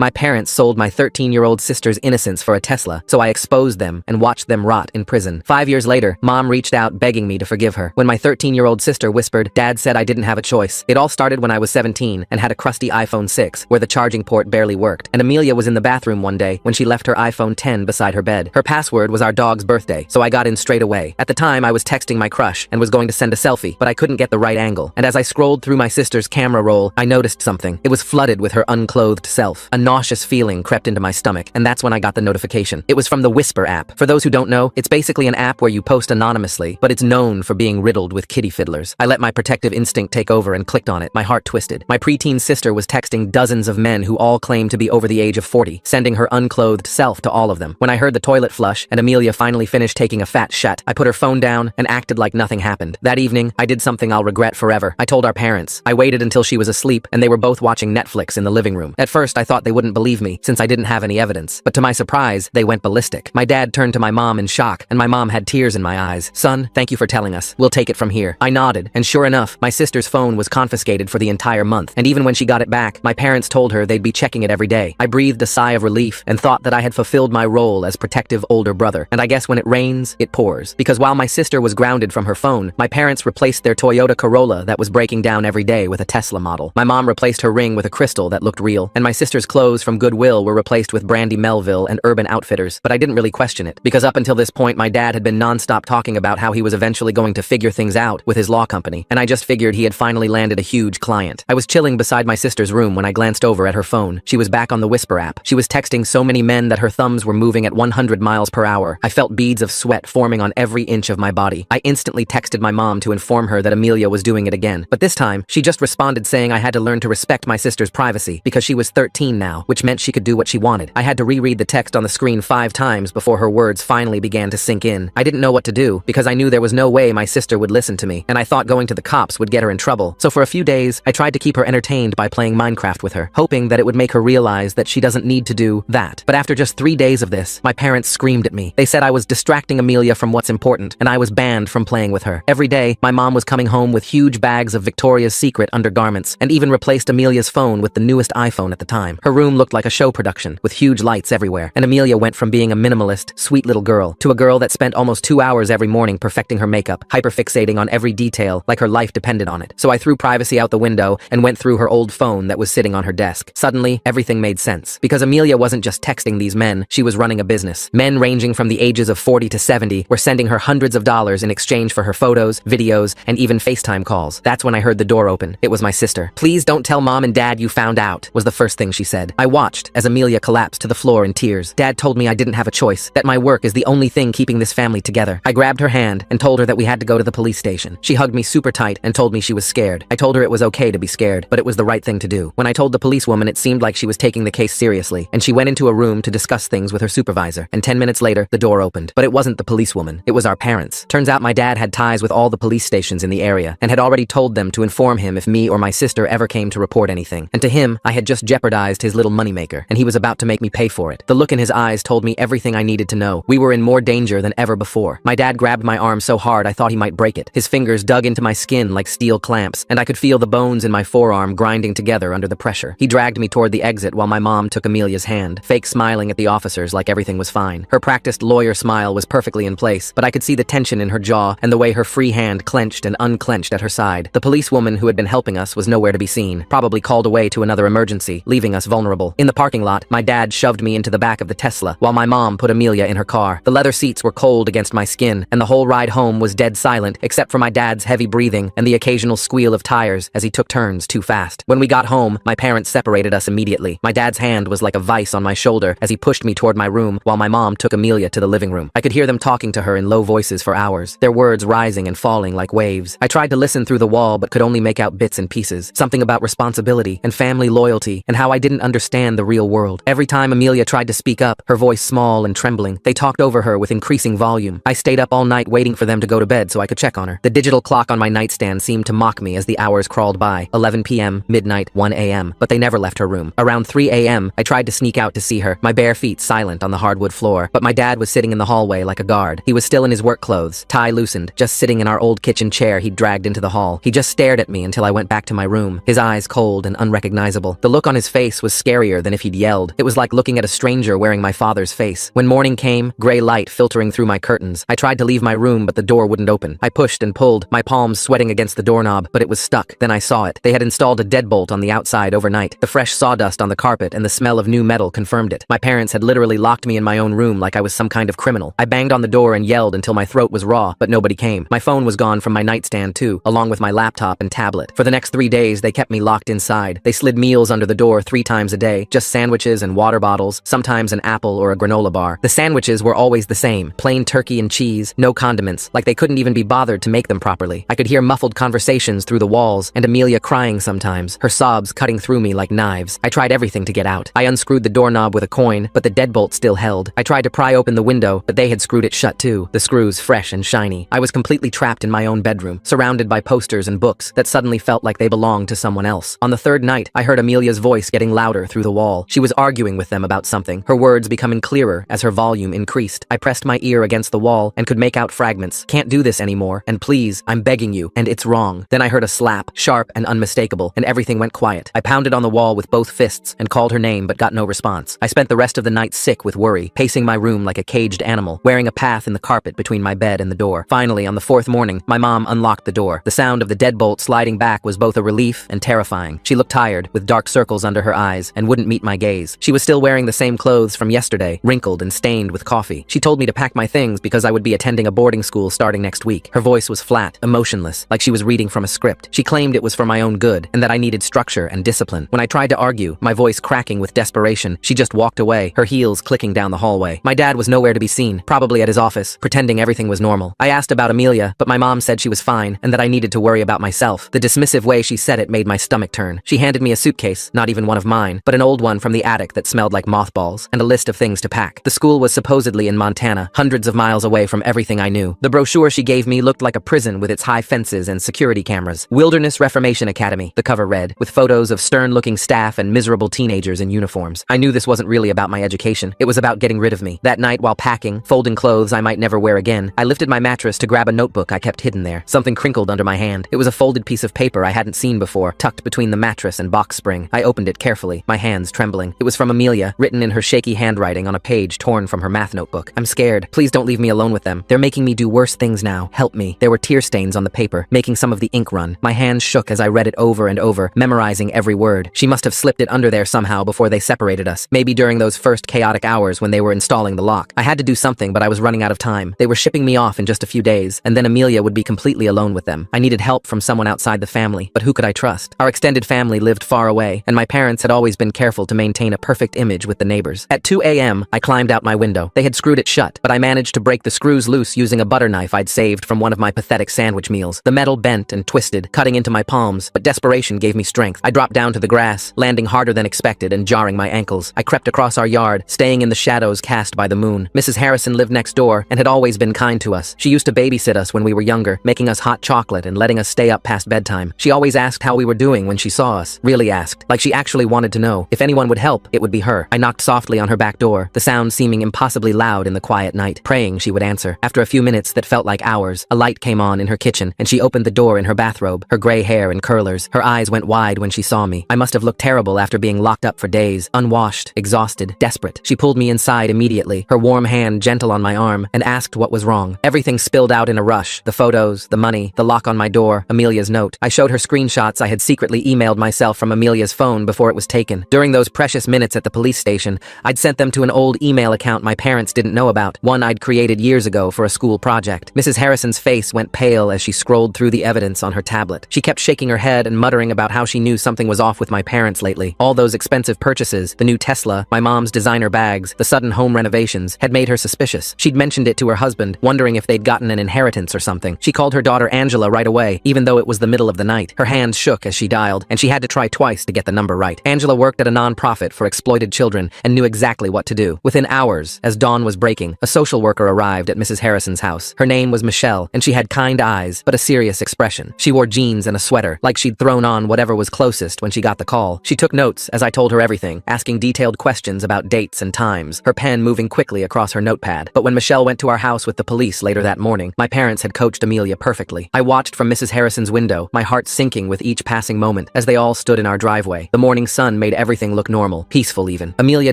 My parents sold my 13-year-old sister's innocence for a Tesla, so I exposed them and watched them rot in prison. 5 years later, Mom reached out begging me to forgive her. When my 13-year-old sister whispered, Dad said I didn't have a choice. It all started when I was 17 and had a crusty iPhone 6 where the charging port barely worked. And Amelia was in the bathroom one day when she left her iPhone 10 beside her bed. Her password was our dog's birthday, so I got in straight away. At the time, I was texting my crush and was going to send a selfie, but I couldn't get the right angle. And as I scrolled through my sister's camera roll, I noticed something. It was flooded with her unclothed self. A nauseous feeling crept into my stomach, and that's when I got the notification. It was from the Whisper app. For those who don't know, it's basically an app where you post anonymously, but it's known for being riddled with kitty fiddlers. I let my protective instinct take over and clicked on it. My heart twisted. My preteen sister was texting dozens of men who all claimed to be over the age of 40, sending her unclothed self to all of them. When I heard the toilet flush and Amelia finally finished taking a fat shit, I put her phone down and acted like nothing happened. That evening, I did something I'll regret forever. I told our parents. I waited until she was asleep and they were both watching Netflix in the living room. At first, I thought they wouldn't believe me since I didn't have any evidence, but to my surprise, they went ballistic. My dad turned to my mom in shock, and my mom had tears in my eyes. Son, thank you for telling us. We'll take it from here. I nodded, and sure enough, my sister's phone was confiscated for the entire month, and even when she got it back, my parents told her they'd be checking it every day. I breathed a sigh of relief and thought that I had fulfilled my role as protective older brother. And I guess when it rains, it pours. Because while my sister was grounded from her phone, my parents replaced their Toyota Corolla that was breaking down every day with a Tesla model. My mom replaced her ring with a crystal that looked real, and my sister's clothes from Goodwill were replaced with Brandy Melville and Urban Outfitters, but I didn't really question it, because up until this point my dad had been non-stop talking about how he was eventually going to figure things out with his law company, and I just figured he had finally landed a huge client. I was chilling beside my sister's room when I glanced over at her phone. She was back on the Whisper app. She was texting so many men that her thumbs were moving at 100 miles per hour. I felt beads of sweat forming on every inch of my body. I instantly texted my mom to inform her that Amelia was doing it again, but this time, she just responded saying I had to learn to respect my sister's privacy because she was 13 now, which meant she could do what she wanted. I had to reread the text on the screen 5 times before her words finally began to sink in. I didn't know what to do because I knew there was no way my sister would listen to me, and I thought going to the cops would get her in trouble. So for a few days, I tried to keep her entertained by playing Minecraft with her, hoping that it would make her realize that she doesn't need to do that. But after just 3 days of this, my parents screamed at me. They said I was distracting Amelia from what's important, and I was banned from playing with her. Every day, my mom was coming home with huge bags of Victoria's Secret undergarments, and even replaced Amelia's phone with the newest iPhone at the time. Her room looked like a show production, with huge lights everywhere, and Amelia went from being a minimalist, sweet little girl, to a girl that spent almost 2 hours every morning perfecting her makeup, hyperfixating on every detail like her life depended on it. So I threw privacy out the window and went through her old phone that was sitting on her desk. Suddenly, everything made sense. Because Amelia wasn't just texting these men, she was running a business. Men ranging from the ages of 40 to 70 were sending her hundreds of dollars in exchange for her photos, videos, and even FaceTime calls. That's when I heard the door open. It was my sister. Please don't tell Mom and Dad you found out, was the first thing she said. I watched as Amelia collapsed to the floor in tears. Dad told me I didn't have a choice, that my work is the only thing keeping this family together. I grabbed her hand and told her that we had to go to the police station. She hugged me super tight and told me she was scared. I told her it was okay to be scared, but it was the right thing to do. When I told the policewoman, it seemed like she was taking the case seriously, and she went into a room to discuss things with her supervisor. And 10 minutes later, the door opened. But it wasn't the policewoman. It was our parents. Turns out my dad had ties with all the police stations in the area, and had already told them to inform him if me or my sister ever came to report anything. And to him, I had just jeopardized his little moneymaker, and he was about to make me pay for it. The look in his eyes told me everything I needed to know. We were in more danger than ever before. My dad grabbed my arm so hard I thought he might break it. His fingers dug into my skin like steel clamps, and I could feel the bones in my forearm grinding together under the pressure. He dragged me toward the exit while my mom took Amelia's hand, fake smiling at the officers like everything was fine. Her practiced lawyer smile was perfectly in place, but I could see the tension in her jaw and the way her free hand clenched and unclenched at her side. The policewoman who had been helping us was nowhere to be seen, probably called away to another emergency, leaving us vulnerable. In the parking lot, my dad shoved me into the back of the Tesla, while my mom put Amelia in her car. The leather seats were cold against my skin, and the whole ride home was dead silent, except for my dad's heavy breathing and the occasional squeal of tires as he took turns too fast. When we got home, my parents separated us immediately. My dad's hand was like a vice on my shoulder as he pushed me toward my room, while my mom took Amelia to the living room. I could hear them talking to her in low voices for hours, their words rising and falling like waves. I tried to listen through the wall but could only make out bits and pieces, something about responsibility and family loyalty and how I didn't understand the real world. Every time Amelia tried to speak up, her voice small and trembling, they talked over her with increasing volume. I stayed up all night waiting for them to go to bed so I could check on her. The digital clock on my nightstand seemed to mock me as the hours crawled by, 11 p.m., midnight, 1 a.m., but they never left her room. Around 3 a.m., I tried to sneak out to see her, my bare feet silent on the hardwood floor, but my dad was sitting in the hallway like a guard. He was still in his work clothes, tie loosened, just sitting in our old kitchen chair he'd dragged into the hall. He just stared at me until I went back to my room, his eyes cold and unrecognizable. The look on his face was scary scarier than if he'd yelled. It was like looking at a stranger wearing my father's face. When morning came, gray light filtering through my curtains. I tried to leave my room, but the door wouldn't open. I pushed and pulled, my palms sweating against the doorknob, but it was stuck. Then I saw it. They had installed a deadbolt on the outside overnight. The fresh sawdust on the carpet and the smell of new metal confirmed it. My parents had literally locked me in my own room like I was some kind of criminal. I banged on the door and yelled until my throat was raw, but nobody came. My phone was gone from my nightstand too, along with my laptop and tablet. For the next 3 days, they kept me locked inside. They slid meals under the door 3 times a day, just sandwiches and water bottles, sometimes an apple or a granola bar. The sandwiches were always the same, plain turkey and cheese, no condiments, like they couldn't even be bothered to make them properly. I could hear muffled conversations through the walls, and Amelia crying sometimes, her sobs cutting through me like knives. I tried everything to get out. I unscrewed the doorknob with a coin, but the deadbolt still held. I tried to pry open the window, but they had screwed it shut too, the screws fresh and shiny. I was completely trapped in my own bedroom, surrounded by posters and books that suddenly felt like they belonged to someone else. On the 3rd night, I heard Amelia's voice getting louder through the wall. She was arguing with them about something, her words becoming clearer as her volume increased. I pressed my ear against the wall and could make out fragments. "Can't do this anymore, and please, I'm begging you, and it's wrong." Then I heard a slap, sharp and unmistakable, and everything went quiet. I pounded on the wall with both fists and called her name but got no response. I spent the rest of the night sick with worry, pacing my room like a caged animal, wearing a path in the carpet between my bed and the door. Finally, on the 4th morning, my mom unlocked the door. The sound of the deadbolt sliding back was both a relief and terrifying. She looked tired, with dark circles under her eyes, and wouldn't meet my gaze. She was still wearing the same clothes from yesterday, wrinkled and stained with coffee. She told me to pack my things because I would be attending a boarding school starting next week. Her voice was flat, emotionless, like she was reading from a script. She claimed it was for my own good, and that I needed structure and discipline. When I tried to argue, my voice cracking with desperation, she just walked away, her heels clicking down the hallway. My dad was nowhere to be seen, probably at his office, pretending everything was normal. I asked about Amelia, but my mom said she was fine, and that I needed to worry about myself. The dismissive way she said it made my stomach turn. She handed me a suitcase, not even one of mine, but an old one from the attic that smelled like mothballs, and a list of things to pack. The school was supposedly in Montana, hundreds of miles away from everything I knew. The brochure she gave me looked like a prison with its high fences and security cameras. Wilderness Reformation Academy, the cover read, with photos of stern-looking staff and miserable teenagers in uniforms. I knew this wasn't really about my education. It was about getting rid of me. That night, while packing, folding clothes I might never wear again, I lifted my mattress to grab a notebook I kept hidden there. Something crinkled under my hand. It was a folded piece of paper I hadn't seen before, tucked between the mattress and box spring. I opened it carefully, my hands trembling. It was from Amelia, written in her shaky handwriting on a page torn from her math notebook. "I'm scared. Please don't leave me alone with them. They're making me do worse things now. Help me." There were tear stains on the paper, making some of the ink run. My hands shook as I read it over and over, memorizing every word. She must have slipped it under there somehow before they separated us. Maybe during those first chaotic hours when they were installing the lock. I had to do something, but I was running out of time. They were shipping me off in just a few days, and then Amelia would be completely alone with them. I needed help from someone outside the family, but who could I trust? Our extended family lived far away, and my parents had always been careful to maintain a perfect image with the neighbors. At 2 a.m., I climbed out my window. They had screwed it shut, but I managed to break the screws loose using a butter knife I'd saved from one of my pathetic sandwich meals. The metal bent and twisted, cutting into my palms, but desperation gave me strength. I dropped down to the grass, landing harder than expected and jarring my ankles. I crept across our yard, staying in the shadows cast by the moon. Mrs. Harrison lived next door and had always been kind to us. She used to babysit us when we were younger, making us hot chocolate and letting us stay up past bedtime. She always asked how we were doing when she saw us. Really asked, like she actually wanted to know. If anyone would help, it would be her. I knocked softly on her back door, the sound seeming impossibly loud in the quiet night, praying she would answer. After a few minutes that felt like hours, a light came on in her kitchen, and she opened the door in her bathrobe, her gray hair in curlers. Her eyes went wide when she saw me. I must have looked terrible after being locked up for days, unwashed, exhausted, desperate. She pulled me inside immediately, her warm hand gentle on my arm, and asked what was wrong. Everything spilled out in a rush. The photos, the money, the lock on my door, Amelia's note. I showed her screenshots I had secretly emailed myself from Amelia's phone before it was taken. During those precious minutes at the police station, I'd sent them to an old email account my parents didn't know about, one I'd created years ago for a school project. Mrs. Harrison's face went pale as she scrolled through the evidence on her tablet. She kept shaking her head and muttering about how she knew something was off with my parents lately. All those expensive purchases, the new Tesla, my mom's designer bags, the sudden home renovations, had made her suspicious. She'd mentioned it to her husband, wondering if they'd gotten an inheritance or something. She called her daughter Angela right away, even though it was the middle of the night. Her hands shook as she dialed, and she had to try twice to get the number right. Angela worked at a non-profit for exploited children and knew exactly what to do. Within hours, as dawn was breaking, a social worker arrived at Mrs. Harrison's house. Her name was Michelle, and she had kind eyes, but a serious expression. She wore jeans and a sweater, like she'd thrown on whatever was closest when she got the call. She took notes as I told her everything, asking detailed questions about dates and times, her pen moving quickly across her notepad. But when Michelle went to our house with the police later that morning, my parents had coached Amelia perfectly. I watched from Mrs. Harrison's window, my heart sinking with each passing moment, as they all stood in our driveway. The morning sun made everything look normal, peaceful even. Amelia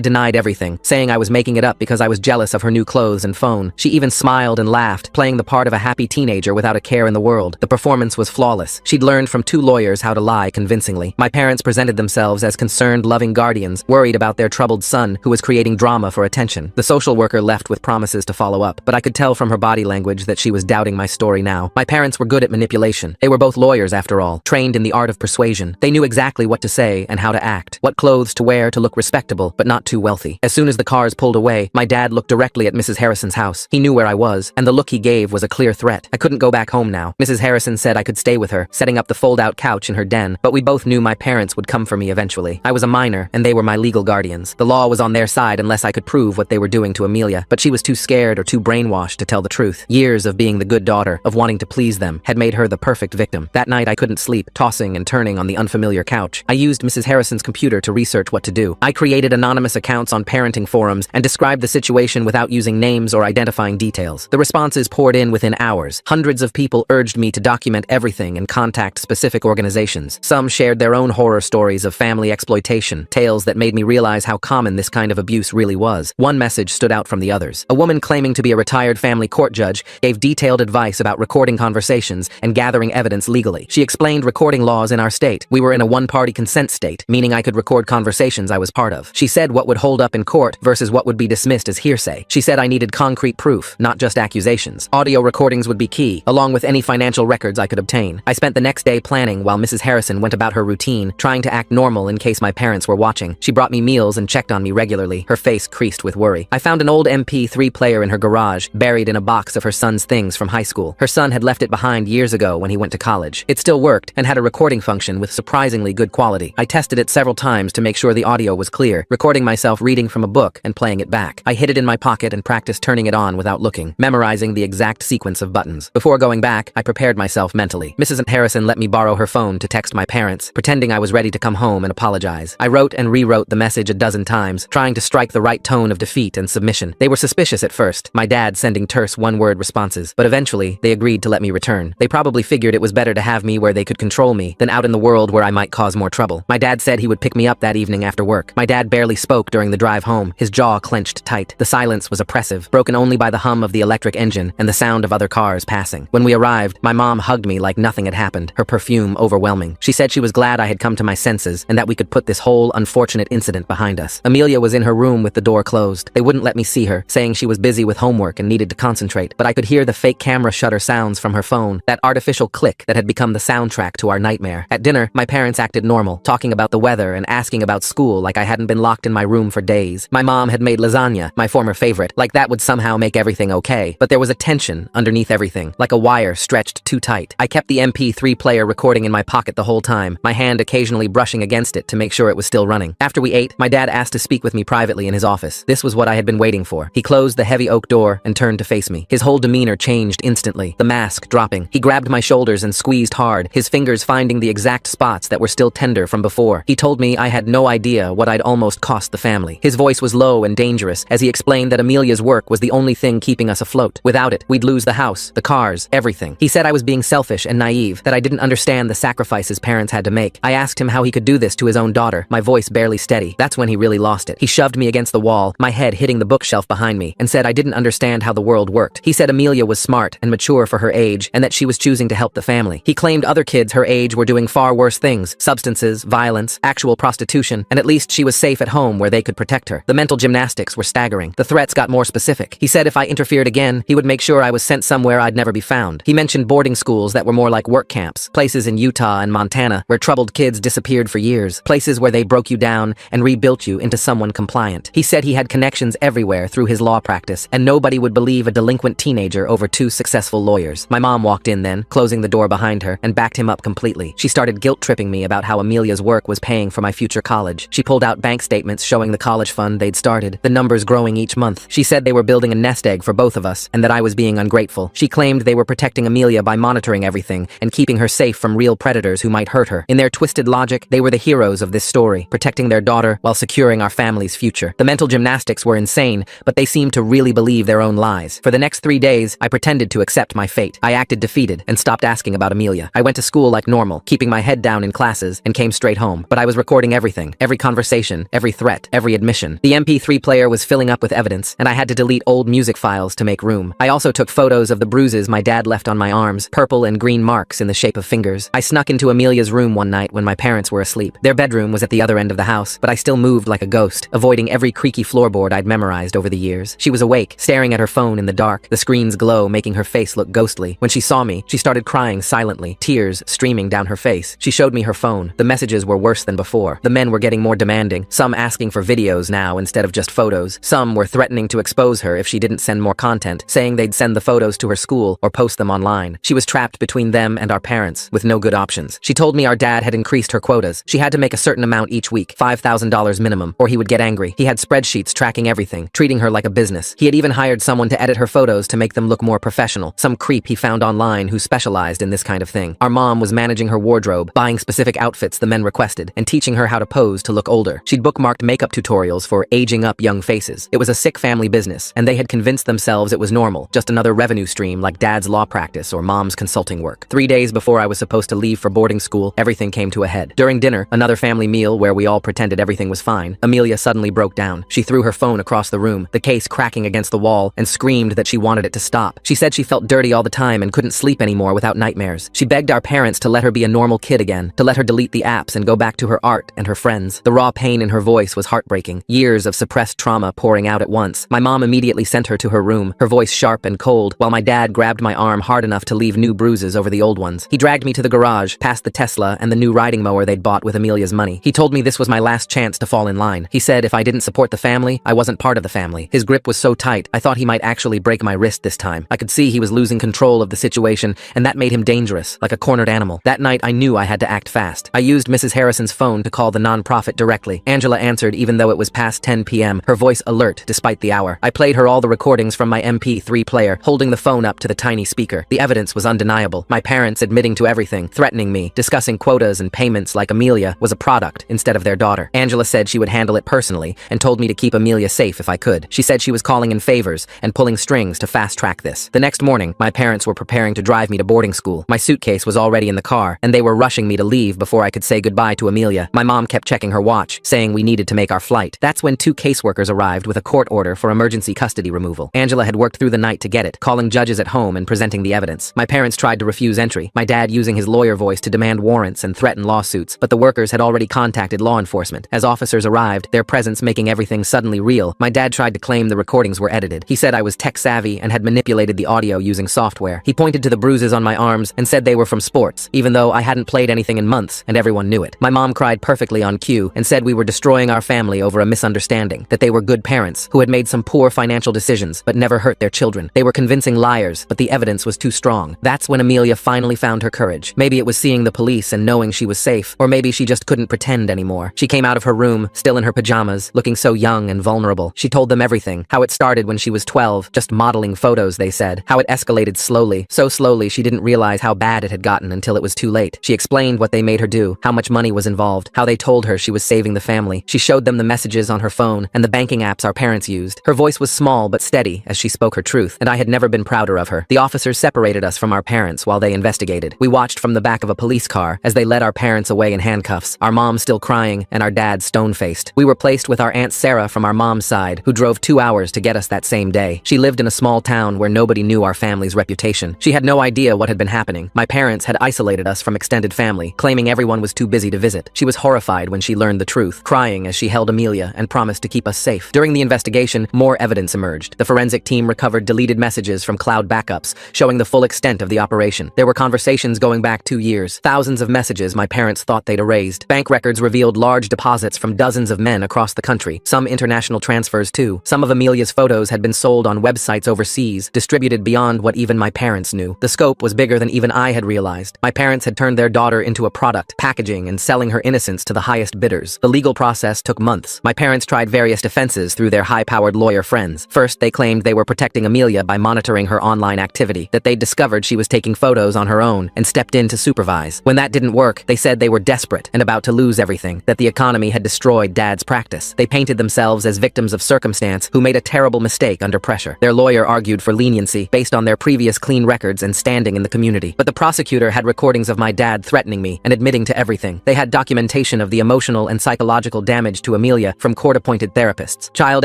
denied everything, saying I was making it up because I was jealous of her new clothes and phone. She even smiled and laughed, playing the part of a happy teenager without a care in the world. The performance was flawless. She'd learned from 2 lawyers how to lie convincingly. My parents presented themselves as concerned, loving guardians, worried about their troubled son who was creating drama for attention. The social worker left with promises to follow up, but I could tell from her body language that she was doubting my story now. My parents were good at manipulation. They were both lawyers after all, trained in the art of persuasion. They knew exactly what to say and how to act, what clothes to wear to look respectable, but not too wealthy. As soon as the cars pulled away, my dad looked directly at Mrs. Harrison's house. He knew where I was, and the look he gave was a clear threat. I couldn't go back home now. Mrs. Harrison said I could stay with her, setting up the fold-out couch in her den, but we both knew my parents would come for me eventually. I was a minor, and they were my legal guardians. The law was on their side unless I could prove what they were doing to Amelia, but she was too scared or too brainwashed to tell the truth. Years of being the good daughter, of wanting to please them, had made her the perfect victim. That night I couldn't sleep, tossing and turning on the unfamiliar couch. I used Mrs. Harrison's computer to research what to do. I created anonymous accounts on parenting forums and described the situation without using names or identifying details. The responses poured in within hours. Hundreds of people urged me to document everything and contact specific organizations. Some shared their own horror stories of family exploitation, tales that made me realize how common this kind of abuse really was. One message stood out from the others. A woman claiming to be a retired family court judge gave detailed advice about recording conversations and gathering evidence legally. She explained recording laws in our state. We were in a one-party consent state, meaning I could record conversations I was part of. She said what would hold up in court versus what would be dismissed as hearsay. She said I needed concrete proof, not just accusations. Audio recordings would be key, along with any financial records I could obtain. I spent the next day planning while Mrs. Harrison went about her routine, trying to act normal in case my parents were watching. She brought me meals and checked on me regularly, her face creased with worry. I found an old MP3 player in her garage, buried in a box of her son's things from high school. Her son had left it behind years ago when he went to college. It still worked and had a recording function with surprisingly good quality. I tested it several times to make sure the audio was clear, recording myself reading from a book and playing it back. I hid it in my pocket and practiced turning it on without looking, memorizing the exact sequence of buttons. Before going back, I prepared myself mentally. Mrs. Harrison let me borrow her phone to text my parents, pretending I was ready to come home and apologize. I wrote and rewrote the message a dozen times, trying to strike the right tone of defeat and submission. They were suspicious at first, my dad sending terse one-word responses, but eventually, they agreed to let me return. They probably figured it was better to have me where they could control me than out in the world where I might cause more trouble. My dad said he would pick me up that evening after work. My dad barely spoke during the drive home, his jaw clenched tight. The silence was oppressive, broken only by the hum of the electric engine and the sound of other cars passing. When we arrived, my mom hugged me like nothing had happened, her perfume overwhelming. She said she was glad I had come to my senses and that we could put this whole unfortunate incident behind us. Amelia was in her room with the door closed. They wouldn't let me see her, saying she was busy with homework and needed to concentrate, but I could hear the fake camera shutter sounds from her phone, that artificial click that had become the soundtrack to our nightmare. At dinner, my parents acted normal, talking about the weather and asking about school like I hadn't been locked in my room for days. My mom had made lasagna, my former favorite, like that would somehow make everything okay, but there was a tension underneath everything, like a wire stretched too tight. I kept the MP3 player recording in my pocket the whole time, my hand occasionally brushing against it to make sure it was still running. After we ate, my dad asked to speak with me privately in his office. This was what I had been waiting for. He closed the heavy oak door and turned to face me. His whole demeanor changed instantly, the mask dropping. He grabbed my shoulders and squeezed hard, his fingers finding the exact spots that were still tender from before. He told me I had no idea what I'd almost cost the family. His voice was low and dangerous as he explained that Amelia's work was the only thing keeping us afloat. Without it, we'd lose the house, the cars, everything. He said I was being selfish and naive, that I didn't understand the sacrifices parents had to make. I asked him how he could do this to his own daughter, my voice barely steady. That's when he really lost it. He shoved me against the wall, my head hitting the bookshelf behind me, and said I didn't understand how the world worked. He said Amelia was smart and mature for her age, and that she was choosing to help the family. He claimed other kids her age were doing far worse things, substances, violence, actual prostitution, and at least she was safe at home where they could protect her. The mental gymnastics were staggering. The threats got more specific. He said if I interfered again, he would make sure I was sent somewhere I'd never be found. He mentioned boarding schools that were more like work camps, places in Utah and Montana where troubled kids disappeared for years, places where they broke you down and rebuilt you into someone compliant. He said he had connections everywhere through his law practice, and nobody would believe a delinquent teenager over 2 successful lawyers. My mom walked in then, closing the door behind her, and backed him up completely. She started guilt-tripping me about how Amelia's work was paying for my future college. She pulled out bank statements showing the college fund they'd started, the numbers growing each month. She said they were building a nest egg for both of us, and that I was being ungrateful. She claimed they were protecting Amelia by monitoring everything and keeping her safe from real predators who might hurt her. In their twisted logic, they were the heroes of this story, protecting their daughter while securing our family's future. The mental gymnastics were insane, but they seemed to really believe their own lies. For the next 3 days, I pretended to accept my fate. I acted defeated and stopped asking about Amelia. I went to school like normal, keeping my head down in classes, and came straight home. But I was recording everything, every conversation, every threat, every admission. The MP3 player was filling up with evidence, and I had to delete old music files to make room. I also took photos of the bruises my dad left on my arms, purple and green marks in the shape of fingers. I snuck into Amelia's room one night when my parents were asleep. Their bedroom was at the other end of the house, but I still moved like a ghost, avoiding every creaky floorboard I'd memorized over the years. She was awake, staring at her phone in the dark, the screen's glow making her face look ghostly. When she saw me, she started crying silently, tears streaming down her face. She showed me her phone. The messages were worse than before. The men were getting more demanding, some asking for videos now instead of just photos. Some were threatening to expose her if she didn't send more content, saying they'd send the photos to her school or post them online. She was trapped between them and our parents, with no good options. She told me our dad had increased her quotas. She had to make a certain amount each week, $5,000 minimum, or he would get angry. He had spreadsheets tracking everything, treating her like a business. He had even hired someone to edit her photos to make them look more professional. Some creep he found online who specialized in this kind of thing. Our mom was managing her wardrobe, buying specific outfits the men requested, and teaching her how to pose to look older. She'd bookmarked makeup tutorials for aging up young faces. It was a sick family business, and they had convinced themselves it was normal, just another revenue stream like dad's law practice or mom's consulting work. 3 days before I was supposed to leave for boarding school, everything came to a head. During dinner, another family meal where we all pretended everything was fine, Amelia suddenly broke down. She threw her phone across the room, the case cracking against the wall, and screamed that she wanted it to stop. She said she felt dirty all the time and couldn't sleep anymore without nightmares. She begged our parents to let her be a normal kid again, to let her delete the apps and go back to her art and her friends. The raw pain in her voice was heartbreaking, years of suppressed trauma pouring out at once. My mom immediately sent her to her room, her voice sharp and cold, while my dad grabbed my arm hard enough to leave new bruises over the old ones. He dragged me to the garage, past the Tesla and the new riding mower they'd bought with Amelia's money. He told me this was my last chance to fall in line. He said if I didn't support the family, I wasn't part of the family. His grip was so tight, I thought he might actually break my wrist this time. I could see he was losing control of the situation, and that made him dangerous, like a cornered animal. That night, I knew I had to act fast. I used Mrs. Harrison's phone to call the nonprofit directly. Angela answered even though it was past 10 p.m., her voice alert despite the hour. I played her all the recordings from my MP3 player, holding the phone up to the tiny speaker. The evidence was undeniable. My parents admitting to everything, threatening me, discussing quotas and payments like Amelia was a product instead of their daughter. Angela said she would handle it personally and told me to keep Amelia safe if I could. She said she was calling in favors and pulling strings to fast-track this. The next morning, my parents were preparing to drive me to boarding school. My suitcase was already in the car, and they were rushing me to leave before I could say goodbye to Amelia. My mom kept checking her watch, saying we needed to make our flight. That's when 2 caseworkers arrived with a court order for emergency custody removal. Angela had worked through the night to get it, calling judges at home and presenting the evidence. My parents tried to refuse entry, my dad using his lawyer voice to demand warrants and threaten lawsuits, but the workers had already contacted law enforcement. As officers arrived, their presence making everything suddenly real, my dad tried to claim the recordings were edited. He said I was tech-savvy and had manipulated the audio using software. He pointed to the bruises on my arms and said they were from sports, even though I hadn't played anything in months and everyone knew it. My mom cried perfectly on cue and said we were destroying our family over a misunderstanding, that they were good parents who had made some poor financial decisions but never hurt their children. They were convincing liars, but the evidence was too strong. That's when Amelia finally found her courage. Maybe it was seeing the police and knowing she was safe, or maybe she just couldn't pretend anymore. She came out of her room, still in her pajamas, looking so young and vulnerable. She told them everything, how it started when she was 12, just modeling photos, they said, how it escalated slowly, so slowly she didn't realize how bad it had gotten until it was too late. She explained what they made her do, how much money was involved, how they told her she was saving the family. She showed them the messages on her phone and the banking apps our parents used. Her voice was small but steady as she spoke her truth, and I had never been prouder of her. The officers separated us from our parents while they investigated. We watched from the back of a police car as they led our parents away in handcuffs, our mom still crying and our dad stone-faced. We were placed with our Aunt Sarah from our mom's side, who drove 2 hours to get us that same day. She lived in a small town where nobody knew our family's reputation. She had no idea what had been happening. My parents had isolated us from extended family, claiming everyone was too busy to visit. She was horrified when she learned the truth, crying as she held Amelia and promised to keep us safe. During the investigation, more evidence emerged. The forensic team recovered deleted messages from cloud backups, showing the full extent of the operation. There were conversations going back 2 years, thousands of messages my parents thought they'd erased. Bank records revealed large deposits from dozens of men across the country, some international transfers too. Some of Amelia's photos had been sold on websites overseas, distributed beyond what even my parents knew. The scope was bigger than even I had realized. My parents had turned their daughter into a product, packaging and selling her innocence to the highest bidders. The legal process took months. My parents tried various defenses through their high-powered lawyer friends. First, they claimed they were protecting Amelia by monitoring her online activity, that they'd discovered she was taking photos on her own and stepped in to supervise. When that didn't work, they said they were desperate and about to lose everything, that the economy had destroyed Dad's practice. They painted themselves as victims of circumstance who made a terrible mistake under pressure. Their lawyer argued for leniency based on their previous clean records and standing in the community. But the prosecutor had recordings of my dad threatening me and admitting to everything. They had documentation description of the emotional and psychological damage to Amelia from court-appointed therapists. Child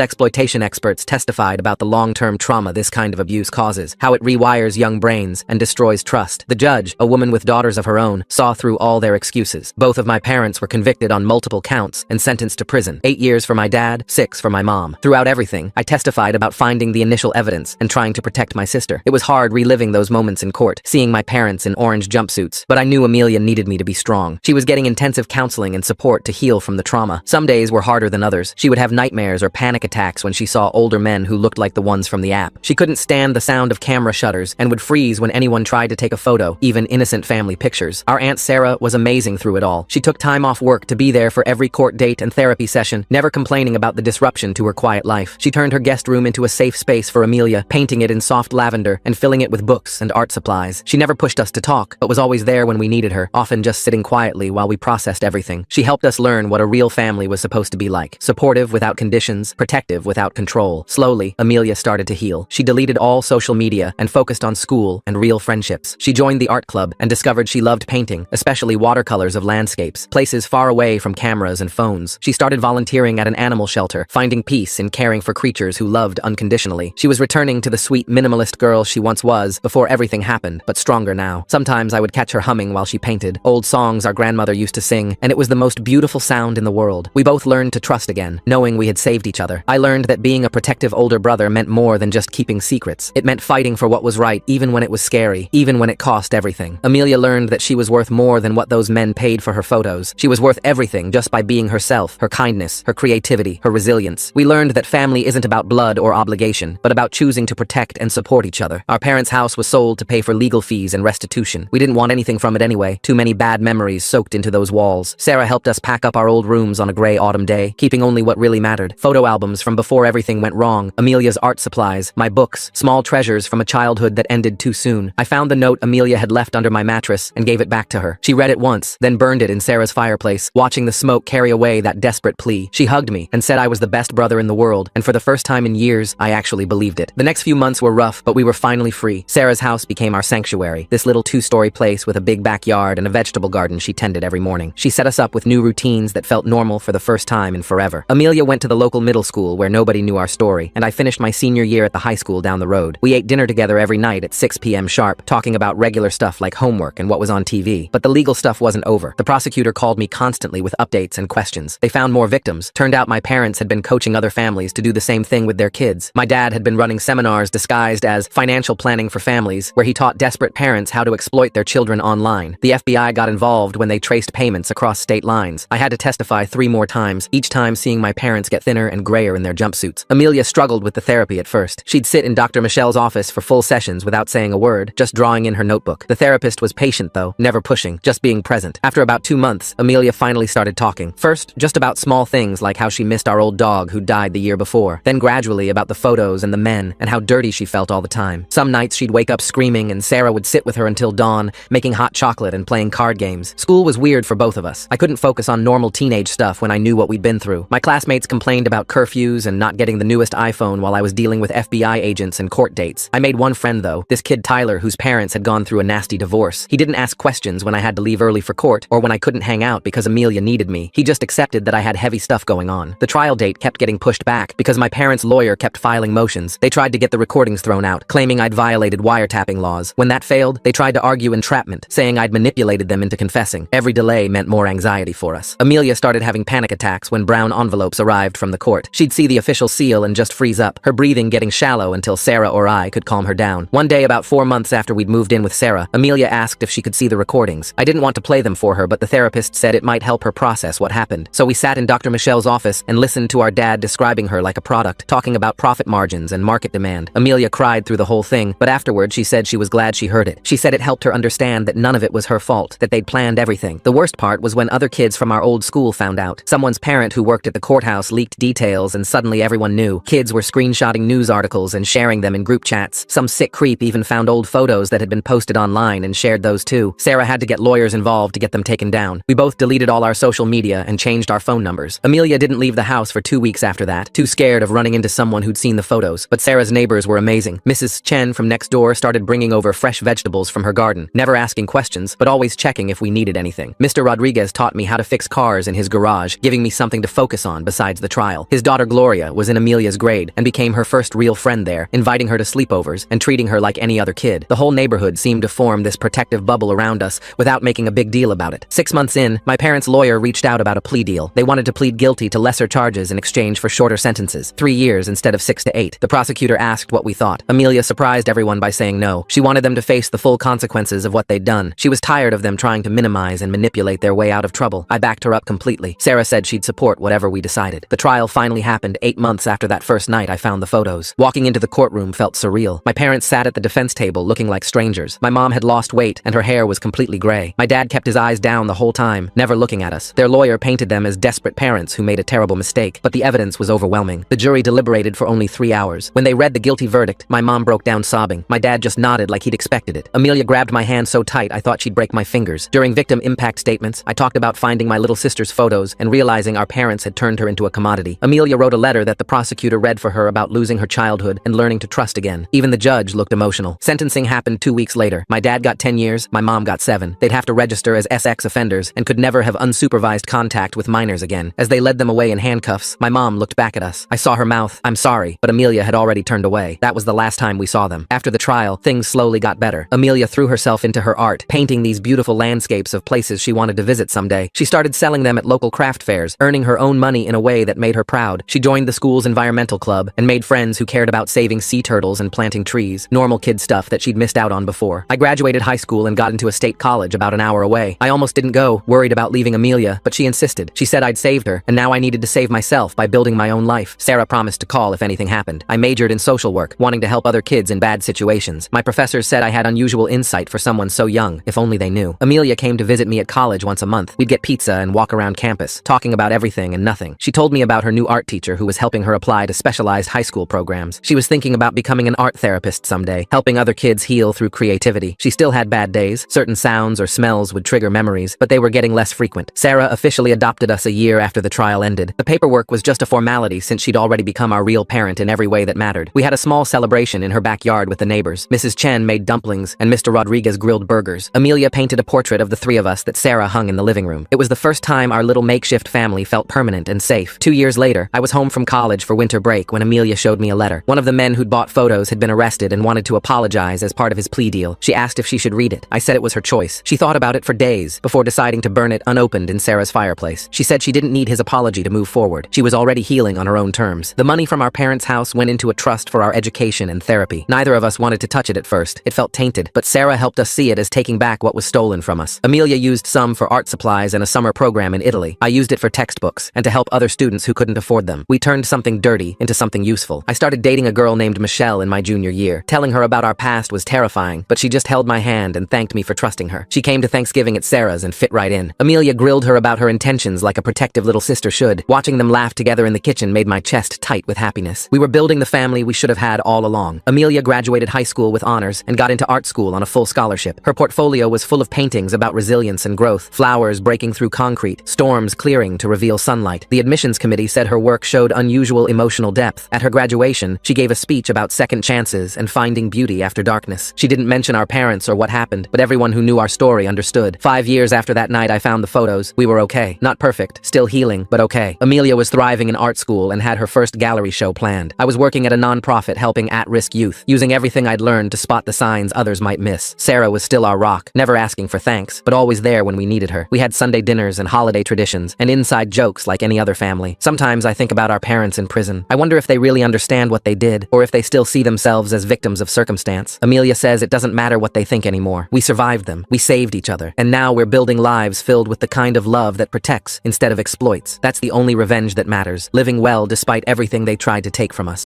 exploitation experts testified about the long-term trauma this kind of abuse causes, how it rewires young brains and destroys trust. The judge, a woman with daughters of her own, saw through all their excuses. Both of my parents were convicted on multiple counts and sentenced to prison. 8 years for my dad, 6 for my mom. Throughout everything, I testified about finding the initial evidence and trying to protect my sister. It was hard reliving those moments in court, seeing my parents in orange jumpsuits, but I knew Amelia needed me to be strong. She was getting intensive counseling and support to heal from the trauma. Some days were harder than others. She would have nightmares or panic attacks when she saw older men who looked like the ones from the app. She couldn't stand the sound of camera shutters and would freeze when anyone tried to take a photo, even innocent family pictures. Our Aunt Sarah was amazing through it all. She took time off work to be there for every court date and therapy session, never complaining about the disruption to her quiet life. She turned her guest room into a safe space for Amelia, painting it in soft lavender and filling it with books and art supplies. She never pushed us to talk, but was always there when we needed her, often just sitting quietly while we processed everything. She helped us learn what a real family was supposed to be like. Supportive without conditions, protective without control. Slowly, Amelia started to heal. She deleted all social media and focused on school and real friendships. She joined the art club and discovered she loved painting, especially watercolors of landscapes, places far away from cameras and phones. She started volunteering at an animal shelter, finding peace in caring for creatures who loved unconditionally. She was returning to the sweet minimalist girl she once was before everything happened, but stronger now. Sometimes I would catch her humming while she painted, old songs our grandmother used to sing, and it was the most beautiful sound in the world. We both learned to trust again, knowing we had saved each other. I learned that being a protective older brother meant more than just keeping secrets. It meant fighting for what was right, even when it was scary, even when it cost everything. Amelia learned that she was worth more than what those men paid for her photos. She was worth everything just by being herself, her kindness, her creativity, her resilience. We learned that family isn't about blood or obligation, but about choosing to protect and support each other. Our parents' house was sold to pay for legal fees and restitution. We didn't want anything from it anyway. Too many bad memories soaked into those walls. Sarah helped us pack up our old rooms on a gray autumn day, keeping only what really mattered. Photo albums from before everything went wrong, Amelia's art supplies, my books, small treasures from a childhood that ended too soon. I found the note Amelia had left under my mattress and gave it back to her. She read it once, then burned it in Sarah's fireplace, watching the smoke carry away that desperate plea. She hugged me and said I was the best brother in the world, and for the first time in years, I actually believed it. The next few months were rough, but we were finally free. Sarah's house became our sanctuary, this little 2-story place with a big backyard and a vegetable garden she tended every morning. She set us up with new routines that felt normal for the first time in forever. Amelia went to the local middle school where nobody knew our story, and I finished my senior year at the high school down the road. We ate dinner together every night at 6 p.m. sharp, talking about regular stuff like homework and what was on TV. But the legal stuff wasn't over. The prosecutor called me constantly with updates and questions. They found more victims. Turned out my parents had been coaching other families to do the same thing with their kids. My dad had been running seminars disguised as financial planning for families, where he taught desperate parents how to exploit their children online. The FBI got involved when they traced payments across state lines. I had to testify 3 more times, each time seeing my parents get thinner and grayer in their jumpsuits. Amelia struggled with the therapy at first. She'd sit in Dr. Michelle's office for full sessions without saying a word, just drawing in her notebook. The therapist was patient though, never pushing, just being present. After about 2 months, Amelia finally started talking. First, just about small things like how she missed our old dog who died the year before. Then gradually about the photos and the men and how dirty she felt all the time. Some nights she'd wake up screaming and Sarah would sit with her until dawn, making hot chocolate and playing card games. School was weird for both of us. I couldn't focus on normal teenage stuff when I knew what we'd been through. My classmates complained about curfews and not getting the newest iPhone while I was dealing with FBI agents and court dates. I made one friend though, this kid Tyler whose parents had gone through a nasty divorce. He didn't ask questions when I had to leave early for court or when I couldn't hang out because Amelia needed me. He just accepted that I had heavy stuff going on. The trial date kept getting pushed back because my parents' lawyer kept filing motions. They tried to get the recordings thrown out, claiming I'd violated wiretapping laws. When that failed, they tried to argue entrapment, saying I'd manipulated them into confessing. Every delay meant more anxiety for us. Amelia started having panic attacks when brown envelopes arrived from the court. She'd see the official seal and just freeze up, her breathing getting shallow until Sarah or I could calm her down. One day, about 4 months after we'd moved in with Sarah, Amelia asked if she could see the recordings. I didn't want to play them for her, but the therapist said it might help her process what happened. So we sat in Dr. Michelle's office and listened to our dad describing her like a product, talking about profit margins and market demand. Amelia cried through the whole thing, but afterward she said she was glad she heard it. She said it helped her understand that none of it was her fault, that they'd planned everything. The worst part was when other kids from our old school found out. Someone's parent who worked at the courthouse leaked details and suddenly everyone knew. Kids were screenshotting news articles and sharing them in group chats. Some sick creep even found old photos that had been posted online and shared those too. Sarah had to get lawyers involved to get them taken down. We both deleted all our social media and changed our phone numbers. Amelia didn't leave the house for 2 weeks after that, too scared of running into someone who'd seen the photos. But Sarah's neighbors were amazing. Mrs. Chen from next door started bringing over fresh vegetables from her garden, never asking questions, but always checking if we needed anything. Mr. Rodriguez taught me me how to fix cars in his garage, giving me something to focus on besides the trial. His daughter Gloria was in Amelia's grade and became her first real friend there, inviting her to sleepovers and treating her like any other kid. The whole neighborhood seemed to form this protective bubble around us without making a big deal about it. 6 months in, my parents' lawyer reached out about a plea deal. They wanted to plead guilty to lesser charges in exchange for shorter sentences, 3 years instead of 6 to 8. The prosecutor asked what we thought. Amelia surprised everyone by saying no. She wanted them to face the full consequences of what they'd done. She was tired of them trying to minimize and manipulate their way out of trouble. I backed her up completely. Sarah said she'd support whatever we decided. The trial finally happened 8 months after that first night I found the photos. Walking into the courtroom felt surreal. My parents sat at the defense table looking like strangers. My mom had lost weight and her hair was completely gray. My dad kept his eyes down the whole time, never looking at us. Their lawyer painted them as desperate parents who made a terrible mistake, but the evidence was overwhelming. The jury deliberated for only 3 hours. When they read the guilty verdict, my mom broke down sobbing. My dad just nodded like he'd expected it. Amelia grabbed my hand so tight I thought she'd break my fingers. During victim impact statements, I talked about finding my little sister's photos and realizing our parents had turned her into a commodity. Amelia wrote a letter that the prosecutor read for her about losing her childhood and learning to trust again. Even the judge looked emotional. Sentencing happened 2 weeks later. My dad got 10 years, my mom got 7. They'd have to register as SX offenders and could never have unsupervised contact with minors again. As they led them away in handcuffs, my mom looked back at us. I saw her mouth, "I'm sorry," but Amelia had already turned away. That was the last time we saw them. After the trial, things slowly got better. Amelia threw herself into her art, painting these beautiful landscapes of places she wanted to visit someday. She started selling them at local craft fairs, earning her own money in a way that made her proud. She joined the school's environmental club and made friends who cared about saving sea turtles and planting trees, normal kid stuff that she'd missed out on before. I graduated high school and got into a state college about an hour away. I almost didn't go, worried about leaving Amelia, but she insisted. She said I'd saved her, and now I needed to save myself by building my own life. Sarah promised to call if anything happened. I majored in social work, wanting to help other kids in bad situations. My professors said I had unusual insight for someone so young, if only they knew. Amelia came to visit me at college once a month. We'd get pizza and walk around campus, talking about everything and nothing. She told me about her new art teacher who was helping her apply to specialized high school programs. She was thinking about becoming an art therapist someday, helping other kids heal through creativity. She still had bad days. Certain sounds or smells would trigger memories, but they were getting less frequent. Sarah officially adopted us a year after the trial ended. The paperwork was just a formality since she'd already become our real parent in every way that mattered. We had a small celebration in her backyard with the neighbors. Mrs. Chen made dumplings and Mr. Rodriguez grilled burgers. Amelia painted a portrait of the 3 of us that Sarah hung in the living room. It was the first time our little makeshift family felt permanent and safe. 2 years later, I was home from college for winter break when Amelia showed me a letter. One of the men who'd bought photos had been arrested and wanted to apologize as part of his plea deal. She asked if she should read it. I said it was her choice. She thought about it for days before deciding to burn it unopened in Sarah's fireplace. She said she didn't need his apology to move forward. She was already healing on her own terms. The money from our parents' house went into a trust for our education and therapy. Neither of us wanted to touch it at first. It felt tainted, but Sarah helped us see it as taking back what was stolen from us. Amelia used some for art supplies and a summer program in Italy. I used it for textbooks and to help other students who couldn't afford them. We turned something dirty into something useful. I started dating a girl named Michelle in my junior year. Telling her about our past was terrifying, but she just held my hand and thanked me for trusting her. She came to Thanksgiving at Sarah's and fit right in. Amelia grilled her about her intentions like a protective little sister should. Watching them laugh together in the kitchen made my chest tight with happiness. We were building the family we should have had all along. Amelia graduated high school with honors and got into art school on a full scholarship. Her portfolio was full of paintings about resilience and growth, flowers breaking through concrete, storms clearing to reveal sunlight. The admissions committee said her work showed unusual emotional depth. At her graduation, she gave a speech about second chances and finding beauty after darkness. She didn't mention our parents or what happened, but everyone who knew our story understood. 5 years after that night I found the photos. We were okay. Not perfect, still healing, but okay. Amelia was thriving in art school and had her first gallery show planned. I was working at a non-profit helping at-risk youth, using everything I'd learned to spot the signs others might miss. Sarah was still our rock, never asking for thanks, but always there when we needed her. We had Sunday dinners and holiday traditions, and inside jokes like any other family. Sometimes I think about our parents in prison. I wonder if they really understand what they did, or if they still see themselves as victims of circumstance. Amelia says it doesn't matter what they think anymore. We survived them, we saved each other, and now we're building lives filled with the kind of love that protects instead of exploits. That's the only revenge that matters, living well despite everything they tried to take from us.